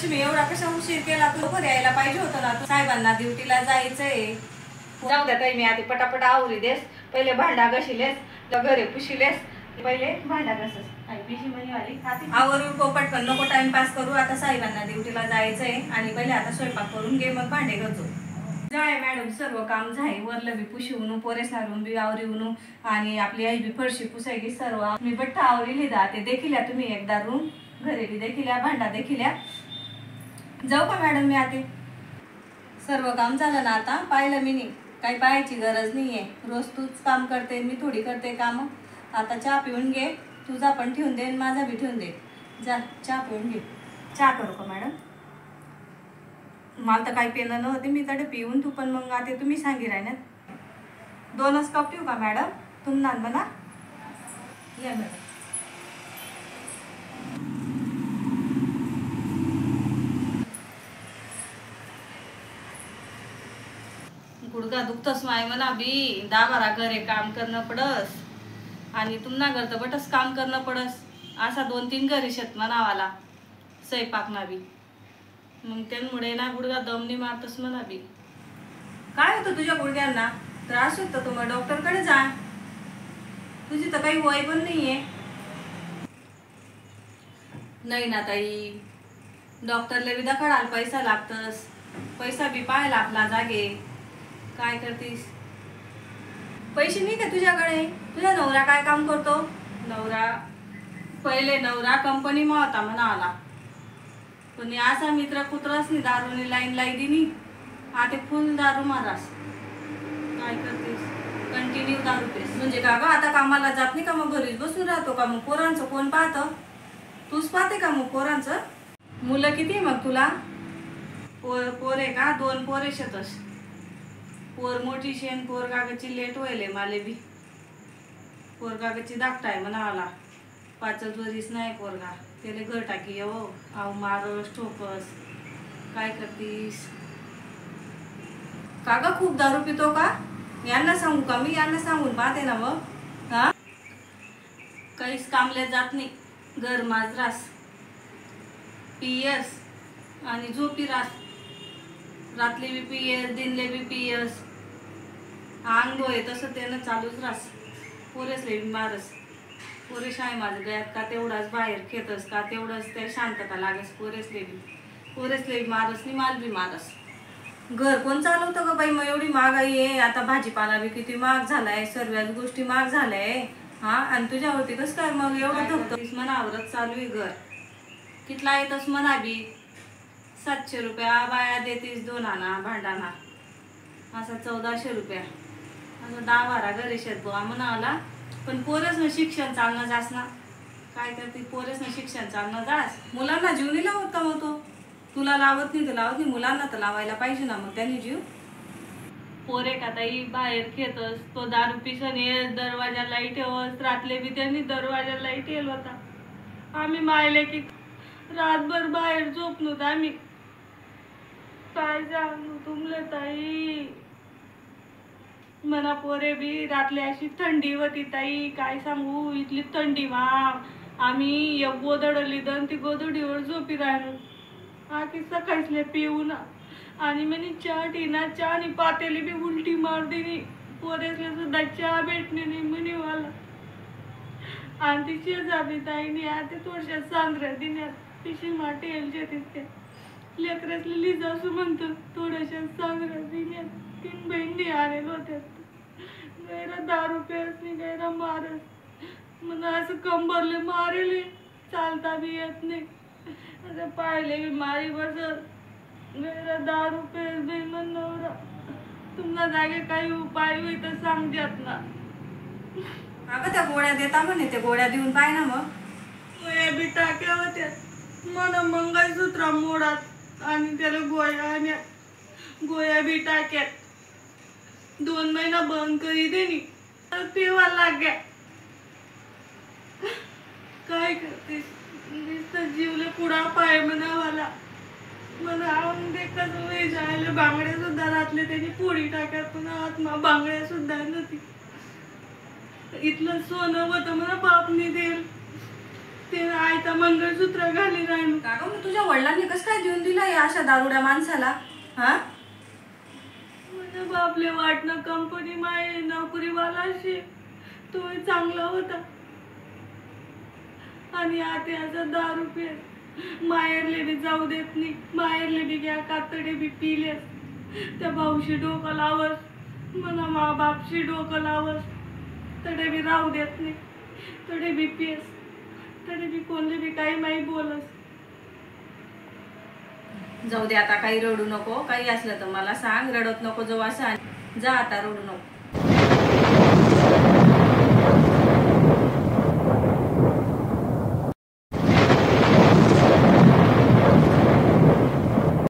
लक्ष्मी एवढा कशा उशीर केला? तू लवकर यायला पाहिजे होतं ना. तू साहेबांना ड्युटीला जायचंय. जाऊ द्या ताई, मी आधी पटापट आवरी देस. पहिले भांडा घशिलेस, घरे पुशिलेस, पहिले भांडा घसस. आवरून पोपटकन नको टाइमपास करू. आता साहेबांना ड्युटीला जायचंय आणि पहिले आता स्वयंपाक करून घे, मग भांडे घासू. जाय मॅडम, सर्व काम झाय. वरलं बी पुशी उनू, पोरेसना रूम बी आवरी उनू आणि आपली आई बी फरशी पुसायची सर्व. मी बट्टा आवरी लिहिदा ते देखील्या तुम्ही एकदा रूम, घरी बी देखील्या, भांडा देखील्या. जाऊ का मॅडम मी आते? सर्व काम झालं ना आता? पाहिलं मी नाही, काही पाहायची गरज नाहीये. रोज तूच काम करते, मी थोडी करते काम. आता चहा पिऊन घे, तुझा पण ठेवून दे, माझा बी ठेवून दे. जा चहा पिऊन घे. चहा करू का मॅडम? मला तर काही पेलं नव्हते, मी तडे पिऊन तू पण मग आता तुम्ही सांगी राहिनात. 2च कप ठेवू का मॅडम? तुम्हाला म्हणा या मॅडम. गुडघा दुखतस माय म्हणा बी. 10-12 घरे काम करणं पडस आणि तुम्हाला घर तर बटच काम करणं पडस. असा 2-3 घरी शेत म्हणावाला स्वयंपाक ना बी. मग त्यामुळे ना गुडघा दमनी मारतस म्हणा बी. काय होतं तुझ्या गुडघ्यांना? त्रास होतो तर मग डॉक्टरकडे जा. तुझी तर काही वय पण नाहीये. नाही ना ताई, डॉक्टरला बी दखडायला पैसा लागतस. पैसा बी पाहायला आपला जागे. काय करतीस? पैसे नाही का तुझ्याकडे? तुझा नवरा काय काम करतो? पहिले नवरा कंपनी मा होता म्हणाला, पण असा मित्र कुत्रास नाही दारूने लाईन लाई दिनी. आता फुल दारू मारास. काय करतेस? कंटिन्यू दारू पेस. म्हणजे का ग आता कामाला जात नाही का? मग घरीच बसून राहतो का? मग पोरांचं कोण पाहतं? तूच पाहते का मग पोरांचं? मुलं किती मग तुला? पोरे का? 2 पोरे शेतस. पोर मोठी शेण, पोर कागची लेट व्हायले माले बी. पोर कागची धाकटाय म्हणाला. 5 वरीस नाही पोरगा. त्याला घर टाकी हो. आव मारस ठोकस. काय करतीस? का ग खूप दारू पितो का? यांना सांगू का मी? यांना सांगून पाहते ना मग. हा, काहीच कामले जात नाही. घर माजरास, पियस आणि झोपी रास. रातली बी पियस, दिनले बी पियस. अंग आहे तसं त्यानं चालूच रास. पोरेसले बी मारस. पोरे शाळे माझं गयात का तेवढाच बाहेर खेतस का तेवढंच त्या शांतता लागस. पोरेसले बी मारस नाही, माल बी मारस. घर कोण चालवतं ग बाई? मग एवढी महागाई आहे. आता भाजीपाला बी किती महाग झालाय, सर्वच गोष्टी महाग झाल्याय. हा, आणि तुझ्यावरती कसं काय मग एवढं थकतोस? मनावरच चालू आहे घर. कितला येतस म्हणा बी? 700 रुपया बाया देतीस 2 आणा भांडाना. असा 1400 रुपया. असं 10-12 घरी शेत बुवा म्हणाला. पण पोरसनं शिक्षण चालणं जास ना. काय करते? पोरसनं शिक्षण चालणं जास. मुलांना जीव नाही लावत का मग तो? तुला लावत नाही तर लावत नाही, मुलांना तर लावायला पाहिजे ना मग त्यांनी जीव. पोरे का ताई बाहेर खेतस, तो दारू पिसन येस, दरवाजा लाईट ठेवस. रातले बी त्यांनी दरवाजा लाईट येल होता. आम्ही मायले की रातभर बाहेर झोपलो. आम्ही काय सांगू तुमले ताई? मना पोरे बी रातली अशी थंडी होती ताई. काय सांगू, इथली थंडी मा. आम्ही एक गोदडली दन ती गोदडीवर झोपी राहिलो. आखी सकाळीसले पिऊ ना. आणि म्हणे चहा ठेना, चहा आणि पातेली बी उलटी मार दिली. पोरेसले सुद्धा चहा भेटणे नाही म्हणे मला. आणि ती शेजारी ताईने आता थोडशा सांगऱ्या दिल्यात. पिशी माटी येलच्या तिथे लेकरासले लिजासू म्हणतो. थोड्याशा सांगऱ्या दिल्यात. 3 बहिणी आलेल होत्या. गैरा दारू पेस नाही, गैरा मारस. म्हणून असं कंबरले मारेले, चालता बी येत नाही. असं पाहिले बी मारी बसत. गैरा दारू पेस बी म्हण नवरा. तुमच्या जागे काही उपाय होई तर सांग द्यात ना. अगं त्या गोळ्या देता म्हणे, ते गोळ्या देऊन पाय ना मग. गोळ्या बी टाक्या होत्या. मन मंगळसूत्र मोडात आणि त्याला गोळ्या बी टाक्यात. 2 महिना बंद करी देनी तर पिवा लाग्या. काय करतेस? नुसतं जीवले पुढा पाय म्हणावाला. मला देखत वय जायला. बांगड्या सुद्धा रातले त्यांनी पोळी टाक्यात. पण आत्मा बांगड्या सुद्धा नव्हती. इथलं सोनं होतं मला बापनी देईल. ते आयता मंगळसूत्र घाली राहिलो. का गं मग तुझ्या वडिलांनी कसं काय देऊन दिलं या अशा दारुड्या माणसाला? हा माझ्या बापले वाटणं कंपनी माय नोकरीवाला शे, तो चांगला होता. आणि आता याचा दारू पेत माहेरले बी जाऊ देत नाही. माहेरले बी घ्या कातडे बी पिले. त्या भाऊशी डोकं लावस, म्हणा मा बापशी डोकं लावस, तडे बी राहू देत नाही. तडे बी पेस, तडे बी कोणले बी काही माही बोलस. जाऊ दे आता, काही रडू नको. काही असलं तर मला सांग, रडत नको जाऊ असं. जा आता, रडू नको.